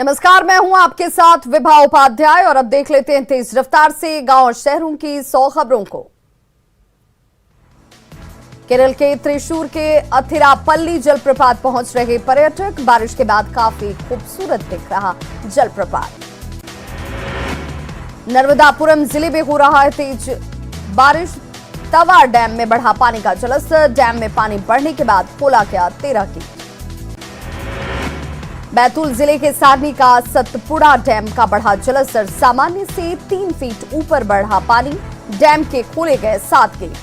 नमस्कार, मैं हूं आपके साथ विभा उपाध्याय और अब देख लेते हैं तेज रफ्तार से गांव और शहरों की 100 खबरों को। केरल के त्रिशूर के अथिरापल्ली जलप्रपात पहुंच रहे पर्यटक। बारिश के बाद काफी खूबसूरत दिख रहा जलप्रपात। नर्मदापुरम जिले में हो रहा है तेज बारिश। तवा डैम में बढ़ा पानी का जलस्तर। डैम में पानी बढ़ने के बाद खोला गया 13 गेट। बैतूल जिले के सारनी का सतपुड़ा डैम का बढ़ा जलस्तर। सामान्य से 3 फीट ऊपर बढ़ा पानी। डैम के खोले गए 7 गेट।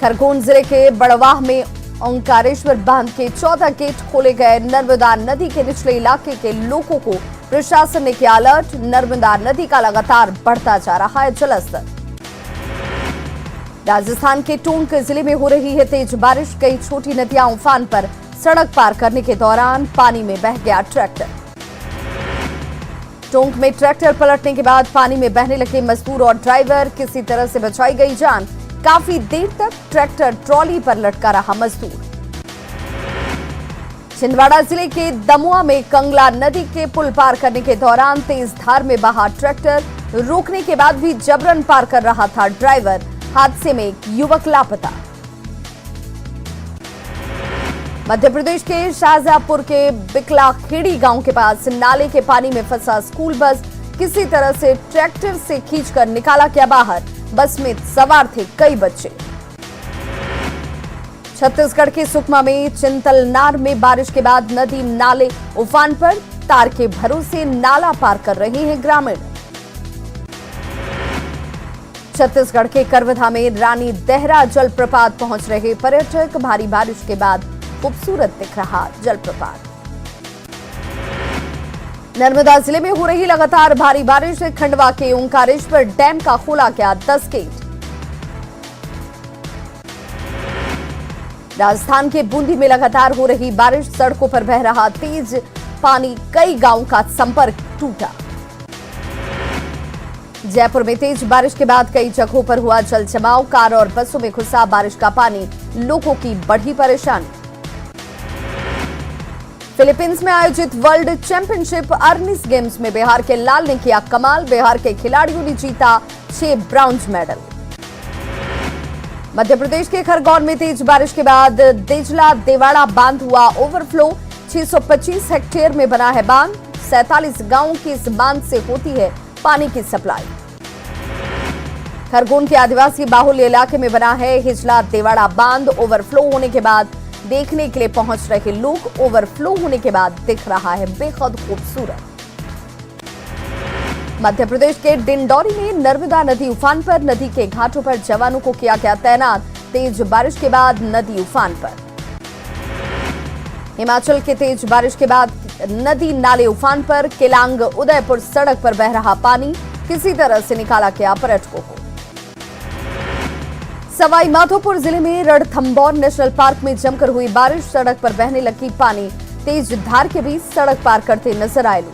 खरगोन जिले के बड़वाह में ओंकारेश्वर बांध के 14 गेट खोले गए। नर्मदा नदी के निचले इलाके के लोगों को प्रशासन ने किया अलर्ट। नर्मदा नदी का लगातार बढ़ता जा रहा है जलस्तर। राजस्थान के टोंक जिले में हो रही है तेज बारिश। कई छोटी नदियां उफान पर। सड़क पार करने के दौरान पानी में बह गया ट्रैक्टर। टोंक में ट्रैक्टर पलटने के बाद पानी में बहने लगे मजदूर और ड्राइवर। किसी तरह से बचाई गई जान। काफी देर तक ट्रैक्टर ट्रॉली पर लटका रहा मजदूर। छिंदवाड़ा जिले के दमुआ में कंगला नदी के पुल पार करने के दौरान तेज धार में बहा ट्रैक्टर। रोकने के बाद भी जबरन पार कर रहा था ड्राइवर। हादसे में एक युवक लापता। मध्य प्रदेश के शाहजहांपुर के बिकलाखेड़ी गांव के पास नाले के पानी में फंसा स्कूल बस। किसी तरह से ट्रैक्टर से खींचकर निकाला गया बाहर। बस में सवार थे कई बच्चे। छत्तीसगढ़ के सुकमा में चिंतलनार में बारिश के बाद नदी नाले उफान पर। तार के भरोसे नाला पार कर रहे हैं ग्रामीण। छत्तीसगढ़ के करवधा में रानी देहरा जलप्रपात पहुंच रहे पर्यटक। भारी बारिश के बाद खूबसूरत दिख रहा जलप्रपात। नर्मदा जिले में हो रही लगातार भारी बारिश से खंडवा के ओंकारेश्वर डैम का खोला गया 10 गेट। राजस्थान के बूंदी में लगातार हो रही बारिश। सड़कों पर बह रहा तेज पानी। कई गांवों का संपर्क टूटा। जयपुर में तेज बारिश के बाद कई जगहों पर हुआ जल जमाव। कार और बसों में घुसा बारिश का पानी। लोगों की बढ़ी परेशानी। फिलीपींस में आयोजित वर्ल्ड चैंपियनशिप अर्निस गेम्स में बिहार के लाल ने किया कमाल। बिहार के खिलाड़ियों ने जीता 6 ब्रॉन्ज मेडल। मध्य प्रदेश के खरगोन में तेज बारिश के बाद देजला देवाड़ा बांध हुआ ओवरफ्लो। 625 हेक्टेयर में बना है बांध। 47 गांवों की इस बांध से होती है पानी की सप्लाई। खरगोन के आदिवासी बाहुल्य इलाके में बना है हिजला देवाड़ा बांध। ओवरफ्लो होने के बाद देखने के लिए पहुंच रहे लोग। ओवरफ्लो होने के बाद दिख रहा है बेहद खूबसूरत। मध्य प्रदेश के डिंडौरी में नर्मदा नदी उफान पर। नदी के घाटों पर जवानों को किया गया तैनात। तेज बारिश के बाद नदी उफान पर। हिमाचल के तेज बारिश के बाद नदी नाले उफान पर। केलांग उदयपुर सड़क पर बह रहा पानी। किसी तरह से निकाला गया पर्यटकों को। सवाई माधोपुर जिले में रणथंभौर नेशनल पार्क में जमकर हुई बारिश। सड़क पर बहने लगी पानी। तेज धार के बीच सड़क पार करते नजर आए लोग।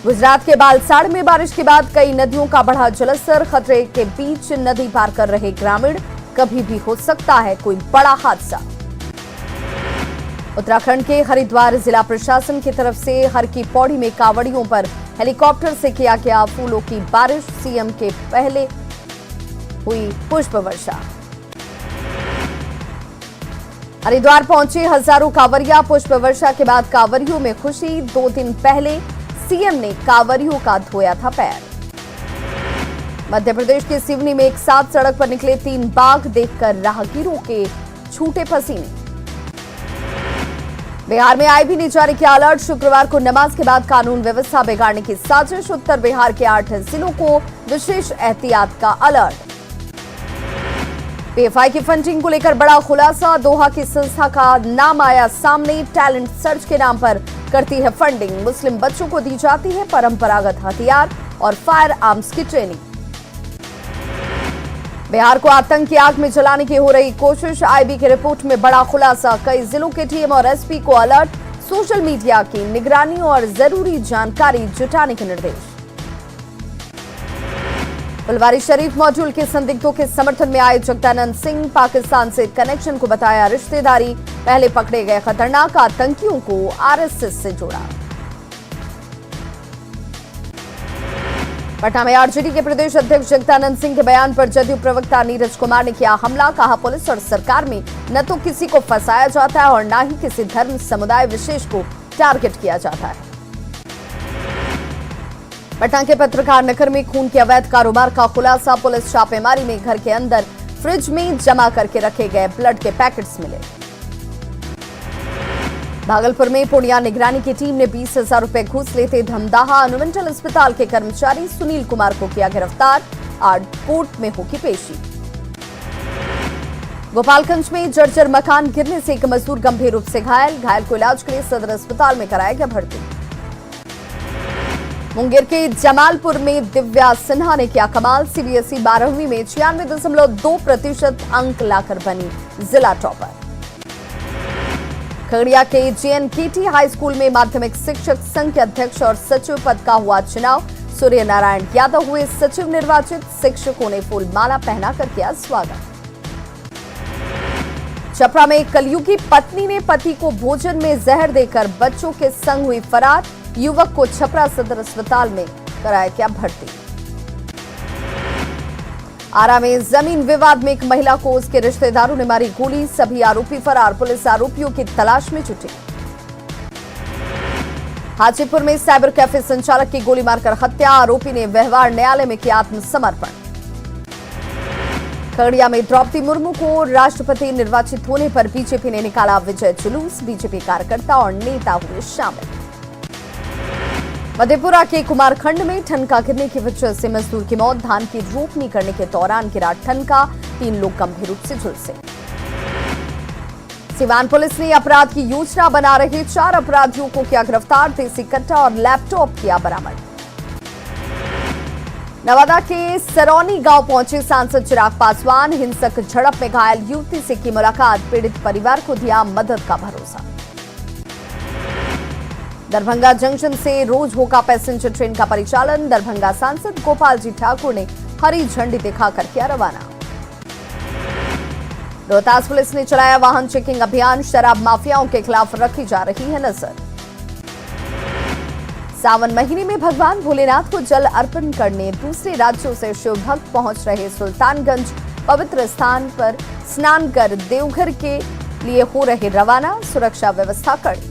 गुजरात के बालसाड़ में बारिश के बाद कई नदियों का बढ़ा जलस्तर। खतरे के बीच नदी पार कर रहे ग्रामीण। कभी भी हो सकता है कोई बड़ा हादसा। उत्तराखंड के हरिद्वार जिला प्रशासन की तरफ से हर की पौड़ी में कांवड़ियों पर हेलीकॉप्टर से किया गया फूलों की बारिश। सीएम के पहले हुई पुष्प वर्षा। हरिद्वार पहुंचे हजारों कांवरिया। पुष्प वर्षा के बाद कांवरियों में खुशी। 2 दिन पहले सीएम ने कांवरियों का धोया था पैर। मध्य प्रदेश के सिवनी में एक साथ सड़क पर निकले 3 बाघ देखकर राहगीरों के छूटे पसीने। बिहार में आईबी ने जारी किया अलर्ट। शुक्रवार को नमाज के बाद कानून व्यवस्था बिगाड़ने की साजिश। उत्तर बिहार के 8 जिलों को विशेष एहतियात का अलर्ट। पीएफआई की फंडिंग को लेकर बड़ा खुलासा। दोहा की संस्था का नाम आया सामने। टैलेंट सर्च के नाम पर करती है फंडिंग। मुस्लिम बच्चों को दी जाती है परंपरागत हथियार और फायर आर्म्स की ट्रेनिंग। बिहार को आतंक की आग में जलाने की हो रही कोशिश। आईबी की रिपोर्ट में बड़ा खुलासा। कई जिलों के टीएम और एसपी को अलर्ट। सोशल मीडिया की निगरानी और जरूरी जानकारी जुटाने के निर्देश। फुलवारी शरीफ मॉड्यूल के संदिग्धों के समर्थन में आए जगदानंद सिंह, पाकिस्तान से कनेक्शन को बताया रिश्तेदारी, पहले पकड़े गए खतरनाक आतंकियों को आरएसएस से जोड़ा। पटना में आरजेडी के प्रदेश अध्यक्ष जगदानंद सिंह के बयान पर जदयू प्रवक्ता नीरज कुमार ने किया हमला, कहा पुलिस और सरकार में न तो किसी को फंसाया जाता है और न ही किसी धर्म समुदाय विशेष को टारगेट किया जाता है। पटना के पत्रकार नगर में खून के अवैध कारोबार का खुलासा, पुलिस छापेमारी में घर के अंदर फ्रिज में जमा करके रखे गए ब्लड के पैकेट्स मिले। भागलपुर में पूर्णिया निगरानी की टीम ने 20,000 रुपए घूस लेते धमदाहा अनुमंडल अस्पताल के कर्मचारी सुनील कुमार को किया गिरफ्तार, आज कोर्ट में होगी पेशी। गोपालगंज में जर्जर मकान गिरने से एक मजदूर गंभीर रूप से घायल को इलाज के लिए सदर अस्पताल में कराया गया भर्ती। मुंगेर के जमालपुर में दिव्या सिन्हा ने किया कमाल, सीबीएसई 12वीं में 96.2% अंक लाकर बनी जिला टॉपर। खगड़िया के जेएनकेटी हाई स्कूल में माध्यमिक शिक्षक संघ के अध्यक्ष और सचिव पद का हुआ चुनाव, सूर्य नारायण यादव हुए सचिव निर्वाचित, शिक्षकों ने फूल माला पहनाकर किया स्वागत। छपरा में कलयुगी पत्नी ने पति को भोजन में जहर देकर बच्चों के संग हुई फरार, युवक को छपरा सदर अस्पताल में कराया गया भर्ती। आरा में जमीन विवाद में एक महिला को उसके रिश्तेदारों ने मारी गोली, सभी आरोपी फरार, पुलिस आरोपियों की तलाश में जुटी। हाजीपुर में साइबर कैफे संचालक की गोली मारकर हत्या, आरोपी ने व्यवहार न्यायालय में किया आत्मसमर्पण। खगड़िया में द्रौपदी मुर्मू को राष्ट्रपति निर्वाचित होने पर बीजेपी ने निकाला विजय जुलूस, बीजेपी कार्यकर्ता और नेता हुए शामिल। मधेपुरा के कुमारखंड में ठनका गिरने की वजह से मजदूर की मौत, धान की रोपनी करने के दौरान गिरा ठनका, 3 लोग गंभीर रूप से झुलसे। सिवान पुलिस ने अपराध की योजना बना रहे 4 अपराधियों को किया गिरफ्तार, देसी कट्टा और लैपटॉप किया बरामद। नवादा के सरौनी गांव पहुंचे सांसद चिराग पासवान, हिंसक झड़प में घायल युवती से की मुलाकात, पीड़ित परिवार को दिया मदद का भरोसा। दरभंगा जंक्शन से रोज होगा पैसेंजर ट्रेन का परिचालन, दरभंगा सांसद गोपाल जी ठाकुर ने हरी झंडी दिखाकर किया रवाना। रोहतास पुलिस ने चलाया वाहन चेकिंग अभियान, शराब माफियाओं के खिलाफ रखी जा रही है नजर। सावन महीने में भगवान भोलेनाथ को जल अर्पण करने दूसरे राज्यों से शिव भक्त पहुंच रहे सुल्तानगंज पवित्र स्थान पर स्नान कर देवघर के लिए हो रहे रवाना, सुरक्षा व्यवस्था कड़ी।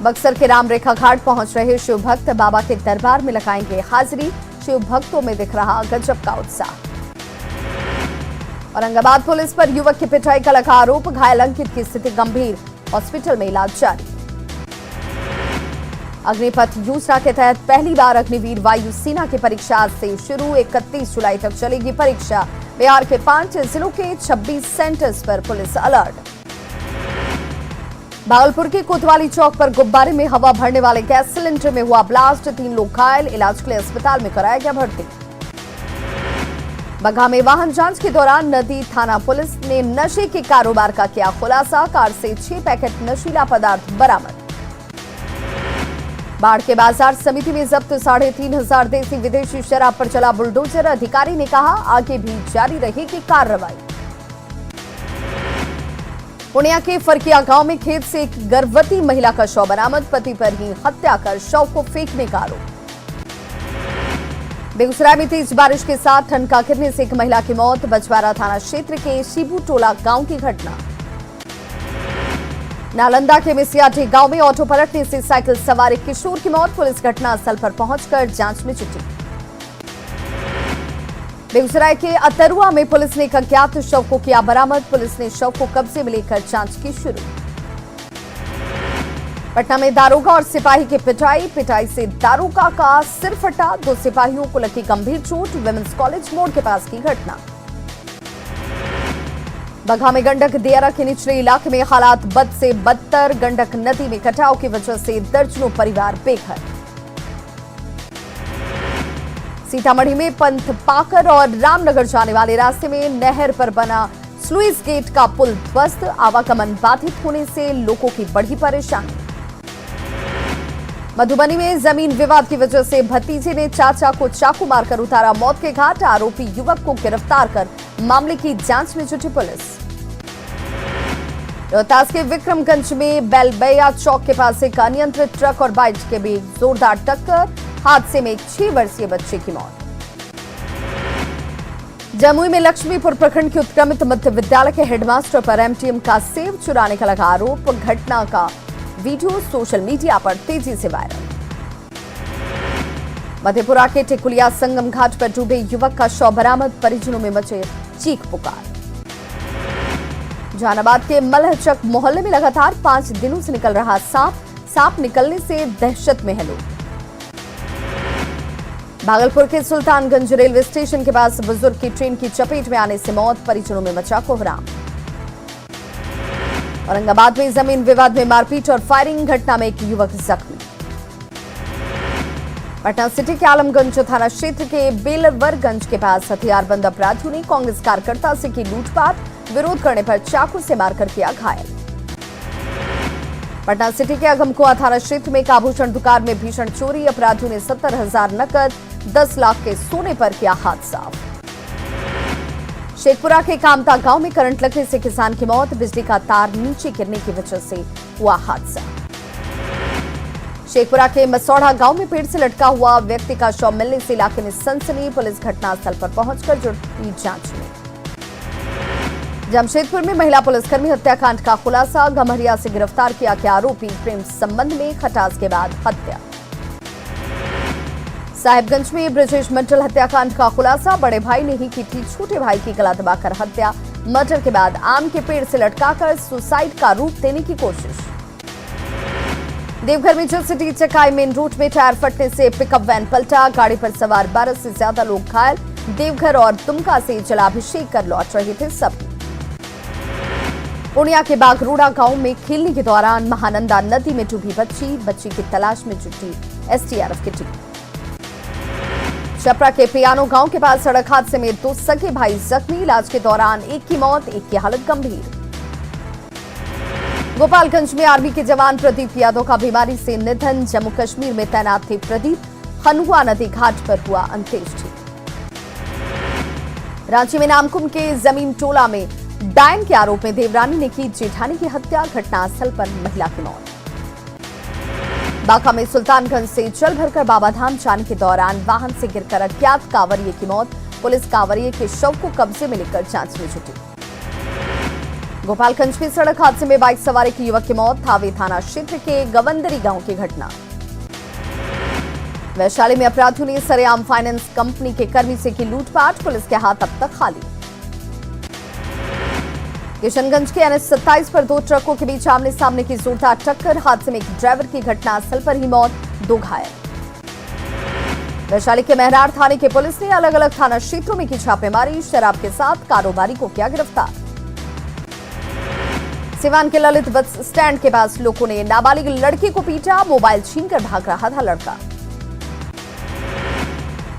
बक्सर के रामरेखा घाट पहुंच रहे शिव भक्त बाबा के दरबार में लगाएंगे हाजिरी, शिव भक्तों में दिख रहा गजब का उत्साह। औरंगाबाद पुलिस पर युवक की पिटाई का लगा आरोप, घायल अंकित की स्थिति गंभीर, हॉस्पिटल में इलाज जारी। अग्निपथ योजना के तहत पहली बार अग्निवीर वायु सेना की परीक्षा आज से शुरू, 31 जुलाई तक चलेगी परीक्षा। बिहार के 5 जिलों के 26 सेंटर्स पर पुलिस अलर्ट। भागलपुर के कोतवाली चौक पर गुब्बारे में हवा भरने वाले गैस सिलेंडर में हुआ ब्लास्ट, 3 लोग घायल, इलाज के लिए अस्पताल में कराया गया भर्ती। बगहा में वाहन जांच के दौरान नदी थाना पुलिस ने नशे के कारोबार का किया खुलासा, कार से 6 पैकेट नशीला पदार्थ बरामद। बाढ़ के बाजार समिति में जब्त 3,500 देसी विदेशी शराब पर चला बुलडोजर, अधिकारी ने कहा आगे भी जारी रहेगी कार्रवाई। पूर्णिया के फरकिया गांव में खेत से एक गर्भवती महिला का शव बरामद, पति पर ही हत्या कर शव को फेंकने का आरोप। बेगूसराय में तेज बारिश के साथ ठनका गिरने से एक महिला की मौत, बछवाड़ा थाना क्षेत्र के शिबू टोला गांव की घटना। नालंदा के मिसियाटी गांव में ऑटो पलटने से साइकिल सवार एक किशोर की मौत, पुलिस घटनास्थल पर पहुंचकर जांच में जुटी। बेगूसराय के अतरुआ में पुलिस ने एक अज्ञात शव को किया बरामद, पुलिस ने शव को कब्जे में लेकर जांच की शुरू। पटना में दारोगा और सिपाही की पिटाई से दारोगा का सिर फटा, 2 सिपाहियों को लगी गंभीर चोट, विमेंस कॉलेज मोड़ के पास की घटना। बगहा में गंडक दियारा के निचले इलाके में हालात बद से बदतर, गंडक नदी में कटाव की वजह से दर्जनों परिवार बेघर। सीतामढ़ी में पंथ पाकर और रामनगर जाने वाले रास्ते में नहर पर बना स्लुइस गेट का पुल ध्वस्त, आवागमन बाधित होने से लोगों की बढ़ी परेशानी। मधुबनी में जमीन विवाद की वजह से भतीजे ने चाचा को चाकू मारकर उतारा मौत के घाट। आरोपी युवक को गिरफ्तार कर मामले की जांच में जुटी पुलिस। रोहतास के विक्रमगंज में बेलबैया चौक के पास एक अनियंत्रित ट्रक और बाइक के बीच जोरदार टक्कर। हादसे में एक 6 वर्षीय बच्चे की मौत। जमुई में लक्ष्मीपुर प्रखंड के उत्क्रमित मध्य विद्यालय के हेडमास्टर पर एमटीएम का सेव चुराने का लगा आरोप। घटना का वीडियो सोशल मीडिया पर तेजी से वायरल। मधेपुरा के टिकुलिया संगम घाट पर डूबे युवक का शव बरामद। परिजनों में मचे चीख पुकार। जहानाबाद के मलहचक मोहल्ले में लगातार 5 दिनों से निकल रहा सांप निकलने से दहशत में है लोग। भागलपुर के सुल्तानगंज रेलवे स्टेशन के पास बुजुर्ग की ट्रेन की चपेट में आने से मौत। परिजनों में मचा कोहराम। औरंगाबाद में जमीन विवाद में मारपीट और फायरिंग। घटना में एक युवक जख्मी। पटना सिटी के आलमगंज थाना क्षेत्र के बेलवरगंज के पास हथियारबंद अपराधियों ने कांग्रेस कार्यकर्ता से की लूटपाट। विरोध करने पर चाकू से मारकर किया घायल। पटना सिटी के अगमकुआं थाना क्षेत्र में एक आभूषण दुकान में भीषण चोरी। अपराधियों ने 70,000 नकद 10 लाख के सोने पर किया हाथ साफ। शेखपुरा के कामता गांव में करंट लगने से किसान की मौत। बिजली का तार नीचे गिरने की वजह से हुआ हादसा। शेखपुरा के मसौढ़ा गांव में पेड़ से लटका हुआ व्यक्ति का शव मिलने से इलाके में सनसनी। पुलिस घटनास्थल पर पहुंचकर जुटी जांच में। जमशेदपुर में महिला पुलिसकर्मी हत्याकांड का खुलासा। गम्हरिया से गिरफ्तार किया गया आरोपी प्रेम संबंध में खटास के बाद हत्या। साहिबगंज में ब्रजेश मंडल हत्याकांड का खुलासा। बड़े भाई ने ही की थी छोटे भाई की गला दबाकर हत्या। मर्डर के बाद आम के पेड़ से लटकाकर सुसाइड का रूप देने की कोशिश। देवघर में जो सिटी चकाई मेन रूट में टायर फटने से पिकअप वैन पलटा। गाड़ी पर सवार 12 से ज्यादा लोग घायल। देवघर और दुमका से जलाभिषेक कर लौट रहे थे सब। पूर्णिया के बागरोड़ा गांव में खेलने के दौरान महानंदा नदी में डूबी बच्ची की तलाश में जुटी एसडीआरएफ की टीम। छपरा के पियानो गांव के पास सड़क हादसे में 2 सगे भाई जख्मी। इलाज के दौरान एक की मौत, एक की हालत गंभीर। गोपालगंज में आर्मी के जवान प्रदीप यादव का बीमारी से निधन। जम्मू कश्मीर में तैनात थे प्रदीप। खनुआ नदी घाट पर हुआ अंत्येष्टि। रांची में नामकुम के जमीन टोला में डायन के आरोप में देवरानी ने की जेठानी की हत्या। घटनास्थल पर महिला की मौत। बांका में सुल्तानगंज से जल भरकर बाबाधाम जाने के दौरान वाहन से गिरकर अज्ञात कांवरिये की मौत। पुलिस कांवरिये के शव को कब्जे में लेकर जांच में जुटी। गोपालगंज में सड़क हादसे में बाइक सवार एक युवक की मौत। थावे थाना क्षेत्र के गवंदरी गांव की घटना। वैशाली में अपराधियों ने सरेआम फाइनेंस कंपनी के कर्मी से की लूटपाट। पुलिस के हाथ अब तक खाली। किशनगंज के NH 27 पर 2 ट्रकों के बीच आमने सामने की जोरदार टक्कर। हादसे में एक ड्राइवर की घटनास्थल पर ही मौत, 2 घायल। वैशाली के महरार थाने की पुलिस ने अलग अलग थाना क्षेत्रों में की छापेमारी। शराब के साथ कारोबारी को किया गिरफ्तार। सिवान के ललित बस स्टैंड के पास लोगों ने नाबालिग लड़के को पीटा। मोबाइल छीनकर भाग रहा था लड़का।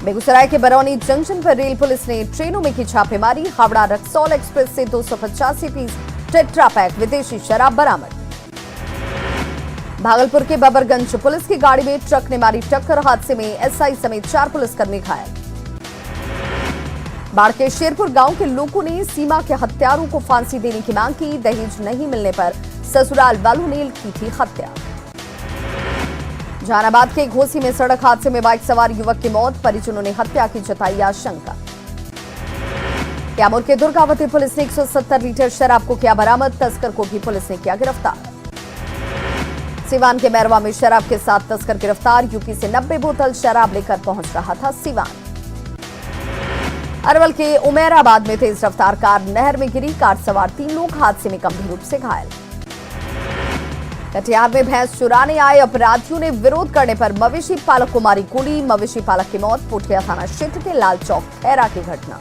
बेगूसराय के बरौनी जंक्शन पर रेल पुलिस ने ट्रेनों में की छापेमारी। हावड़ा रक्सौल एक्सप्रेस से 285 पीस टेट्रा पैक विदेशी शराब बरामद। भागलपुर के बबरगंज पुलिस की गाड़ी में ट्रक ने मारी टक्कर। हादसे में एसआई समेत 4 पुलिसकर्मी घायल। बाढ़ के शेरपुर गांव के लोगों ने सीमा के हत्यारों को फांसी देने की मांग की। दहेज नहीं मिलने पर ससुराल वालों ने की थी हत्या। जहानाबाद के घोसी में सड़क हादसे में बाइक सवार युवक की मौत। परिजनों ने हत्या की जताई आशंका। कैमूर के दुर्गावती पुलिस ने 170 लीटर शराब को किया बरामद। तस्कर को भी पुलिस ने किया गिरफ्तार। सिवान के मैरवा में शराब के साथ तस्कर गिरफ्तार। यूपी से 90 बोतल शराब लेकर पहुंच रहा था सिवान। अरवल के उमेराबाद में तेज रफ्तार कार नहर में गिरी। कार सवार 3 लोग हादसे में गंभीर रूप से घायल। कटिहार में भैंस चुराने आए अपराधियों ने विरोध करने पर मवेशी पालक को मारी गोली। मवेशी पालक की मौत। पोठिया थाना क्षेत्र के लाल चौक खैरा की घटना।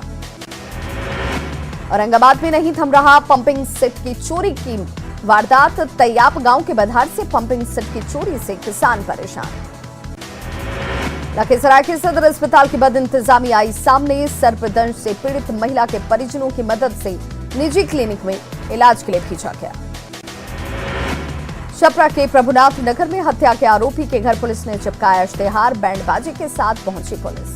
औरंगाबाद में नहीं थम रहा पंपिंग सेट की चोरी की वारदात। तैयाब गांव के बधार से पंपिंग सेट की चोरी से किसान परेशान। लखीसराय के सदर अस्पताल की बदइंतजामी आई सामने। सर्पदंश से पीड़ित महिला के परिजनों की मदद से निजी क्लिनिक में इलाज के लिए भेजा गया। छपरा के प्रभुनाथ नगर में हत्या के आरोपी के घर पुलिस ने चिपकाया इश्तेहार, बैंडबाजी के साथ पहुंची पुलिस।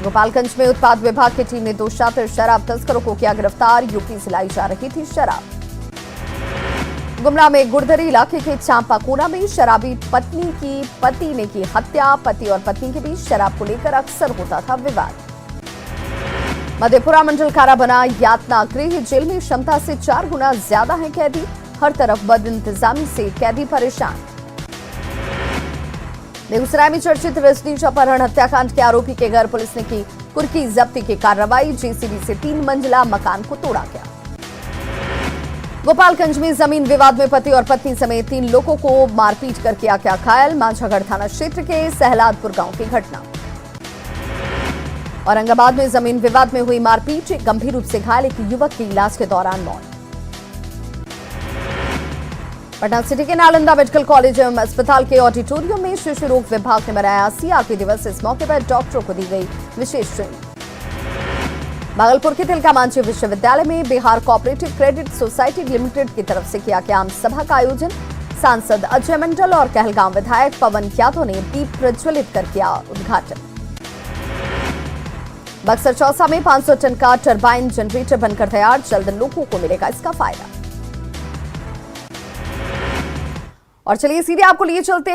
गोपालगंज में उत्पाद विभाग की टीम ने 2 शातिर शराब तस्करों को किया गिरफ्तार, यूपी से लाई जा रही थी शराब। गुमला में गुड़दरी इलाके के चांपाकोना में शराबी पत्नी की पति ने की हत्या, पति और पत्नी के बीच शराब को लेकर अक्सर होता था विवाद। मधेपुरा मंडल कारा बना यातना गृह, जेल में क्षमता से 4 गुना ज्यादा है कैदी, हर तरफ बदइंतजामी से कैदी परेशान। बेगूसराय में चर्चित रजनीश अपहरण हत्याकांड के आरोपी के घर पुलिस ने की कुर्की जब्ती की कार्रवाई, जेसीबी से 3 मंजिला मकान को तोड़ा गया। गोपालगंज में जमीन विवाद में पति और पत्नी समेत 3 लोगों को मारपीट कर किया गया घायल, मांझागढ़ थाना क्षेत्र के सहलादपुर गांव की घटना। औरंगाबाद में जमीन विवाद में हुई मारपीट, गंभीर रूप से घायल एक युवक की इलाज के दौरान मौत। पटना सिटी के नालंदा मेडिकल कॉलेज एवं अस्पताल के ऑडिटोरियम में शिशु रोग विभाग ने मनाया सीआरपी दिवस। इस मौके पर डॉक्टरों को दी गई विशेष ट्रेनिंग। भागलपुर के तिलका मांझी विश्वविद्यालय में Bihar cooperative credit society limited की तरफ से किया गया आम सभा का आयोजन। सांसद अजय मंडल और कहलगांव विधायक पवन यादव ने दीप प्रज्वलित कर किया उद्घाटन। बक्सर चौसा में 500 टन का टरबाइन जनरेटर बनकर तैयार, जल्द लोगों को मिलेगा इसका फायदा। और चलिए सीधे आपको लिए चलते